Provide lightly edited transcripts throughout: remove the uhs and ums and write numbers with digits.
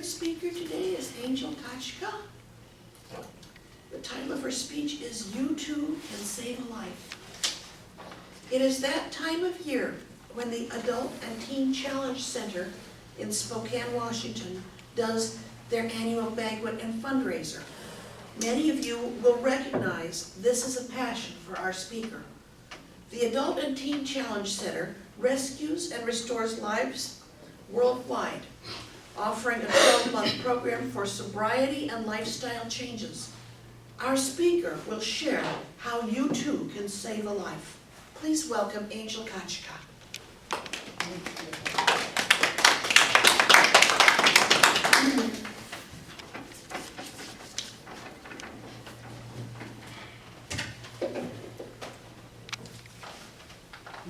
speaker today is Angel Katchka. The title of her speech is You Too Can Save a Life. It is that time of year when the Adult and Teen Challenge Center in Spokane, Washington does their annual banquet and fundraiser. Many of you will recognize this is a passion for our speaker. The Adult and Teen Challenge Center rescues and restores lives worldwide, offering a 12-month program for sobriety and lifestyle changes. Our speaker will share how you too can save a life. Please welcome Angel Katchka.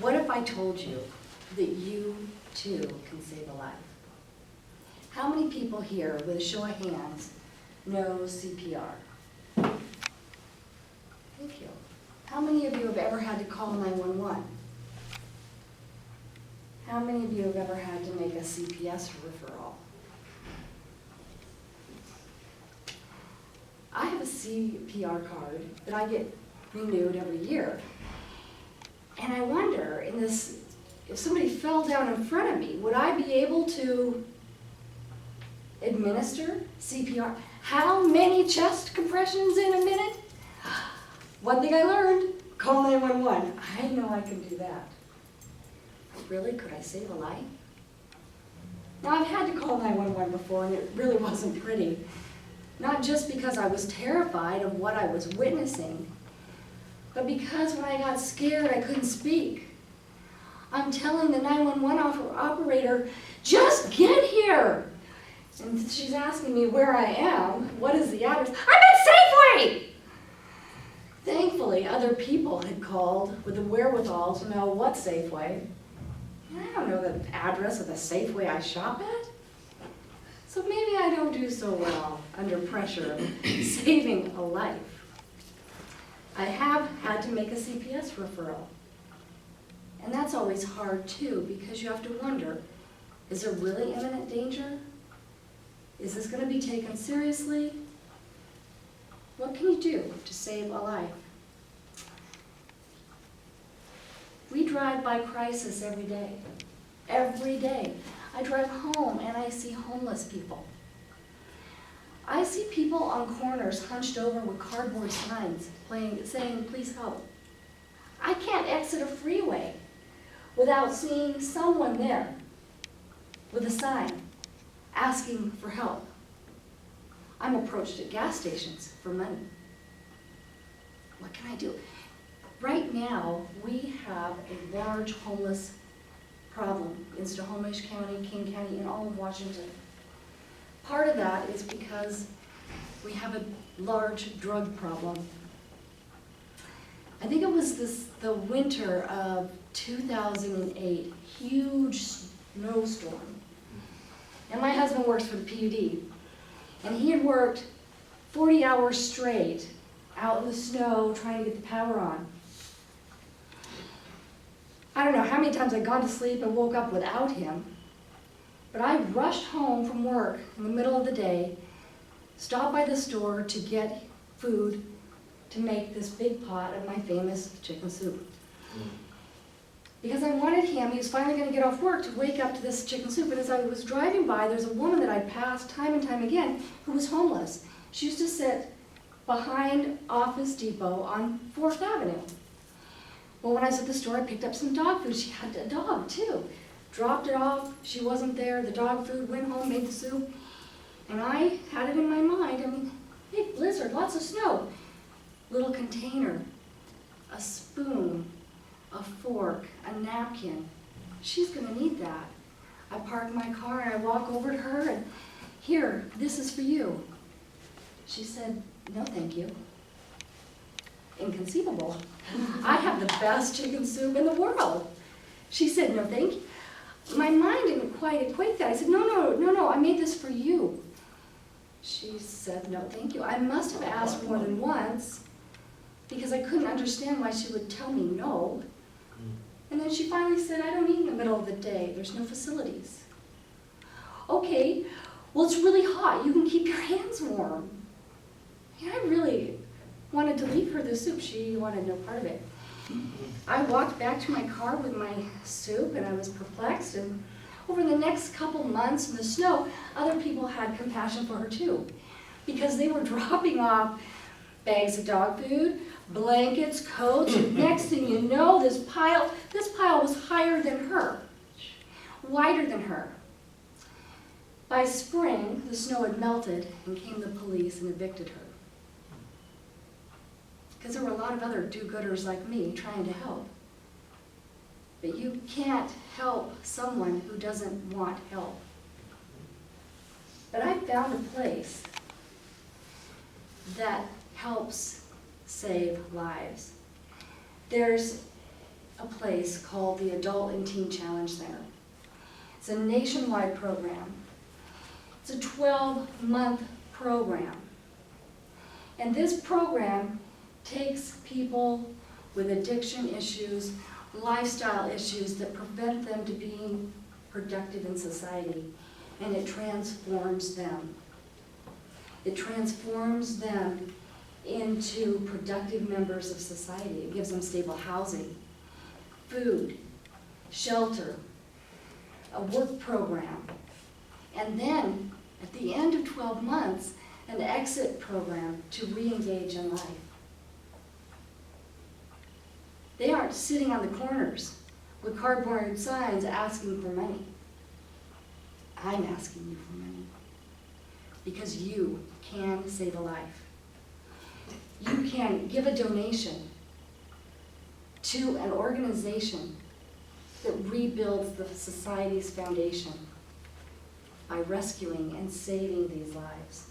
What if I told you that you too can save a life? How many people here, with a show of hands, know CPR? Thank you. How many of you have ever had to call 911? How many of you have ever had to make a CPS referral? I have a CPR card that I get renewed every year. And I wonder, if somebody fell down in front of me, would I be able to administer CPR? How many chest compressions in a minute? One thing I learned, call 911. I know I can do that. Really, could I save a life? Now, I've had to call 911 before, and it really wasn't pretty. Not just because I was terrified of what I was witnessing, but because when I got scared, I couldn't speak. I'm telling the 911 operator, just get here. And she's asking me where I am, what is the address? I'm at Safeway! Thankfully, other people had called with the wherewithal to know what Safeway. I don't know the address of the Safeway I shop at. So maybe I don't do so well under pressure of saving a life. I have had to make a CPS referral. And that's always hard too, because you have to wonder, is there really imminent danger? Is this going to be taken seriously? What can you do to save a life? We drive by crisis every day. Every day. I drive home and I see homeless people. I see people on corners hunched over with cardboard signs saying, please help. I can't exit a freeway without seeing someone there with a sign asking for help. I'm approached at gas stations for money. What can I do? Right now, we have a large homeless problem in Snohomish County, King County, and all of Washington. Part of that is because we have a large drug problem. I think it was the winter of 2008, huge snowstorm. And my husband works for the PUD. And he had worked 40 hours straight out in the snow trying to get the power on. I don't know how many times I'd gone to sleep and woke up without him. But I rushed home from work in the middle of the day, stopped by the store to get food to make this big pot of my famous chicken soup. Because I wanted him, he was finally going to get off work, to wake up to this chicken soup. And as I was driving by, there's a woman that I'd passed time and time again who was homeless. She used to sit behind Office Depot on 4th Avenue. Well, when I was at the store, I picked up some dog food. She had a dog, too. Dropped it off, she wasn't there, the dog food, went home, made the soup. And I had it in my mind, big blizzard, lots of snow. Little container, a spoon, a fork, a napkin. She's gonna need that. I park my car and I walk over to her and, here, this is for you. She said, no thank you. Inconceivable. I have the best chicken soup in the world. She said, no thank you. My mind didn't quite equate that. I said, no, I made this for you. She said, no, thank you. I must have asked more than once because I couldn't understand why she would tell me no. And then she finally said, I don't eat in the middle of the day. There's no facilities. Okay, Well, it's really hot. You can keep your hands warm. And I really wanted to leave her the soup. She wanted no part of it. I walked back to my car with my soup, and I was perplexed. And over the next couple months in the snow, other people had compassion for her too, because they were dropping off bags of dog food, blankets, coats, and next thing you know, this pile was higher than her, wider than her. By spring, the snow had melted, and came the police and evicted her. Because there were a lot of other do-gooders like me trying to help. But you can't help someone who doesn't want help. But I found a place that helps save lives. There's a place called the Adult and Teen Challenge Center. It's a nationwide program. It's a 12-month program. And this program takes people with addiction issues, lifestyle issues that prevent them to being productive in society, and it transforms them. It transforms them into productive members of society. It gives them stable housing, food, shelter, a work program, and then at the end of 12 months, an exit program to re-engage in life. They aren't sitting on the corners with cardboard signs asking for money. I'm asking you for money because you can save a life. You can give a donation to an organization that rebuilds the society's foundation by rescuing and saving these lives.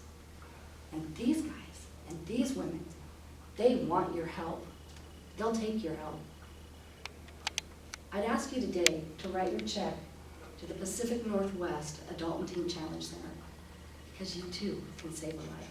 And these guys and these women, they want your help. They'll take your help. I'd ask you today to write your check to the Pacific Northwest Adult and Teen Challenge Center, because you too can save a life.